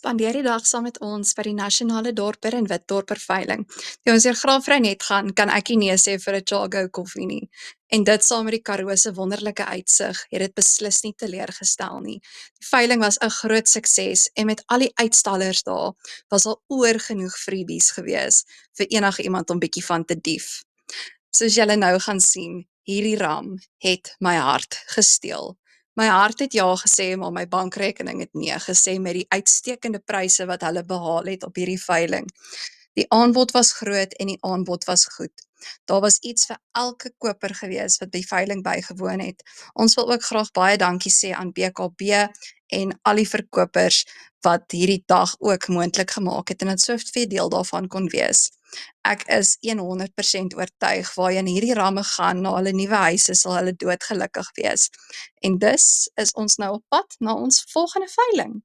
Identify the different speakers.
Speaker 1: spandeer die dag saam met ons by die Nasionale Dorper en Witdorper veiling. Toe ons deur Graafry net gaan, kan ek nie nee sê vir 'n Chago koffie nie. En dit saam met die Karoo se wonderlike uitsig, het dit beslis nie teleurgestel nie. Die veiling was 'n groot sukses en met al die uitstallers daar, was al oor genoeg freebies gewees vir enige iemand om bietjie van te dief. Soos julle nou gaan sien, hierdie ram het my hart gesteel. My hart het ja gesê, maar my bankrekening het nee gesê met die uitstekende pryse wat hulle behaal het op hierdie veiling. Die aanbod was groot en die aanbod was goed. Daar was iets vir elke koper gewees wat die veiling bygewoon het. Ons wil ook graag baie dankie sê aan BKB en al die verkopers wat hierdie dag ook moontlik gemaak het en dat soveel deel daarvan kon wees. Ek is 100% oortuig waarheen hierdie ramme gaan na hulle nuwe huise sal hulle doodgelukkig wees. En dus is ons nou op pad na ons volgende veiling.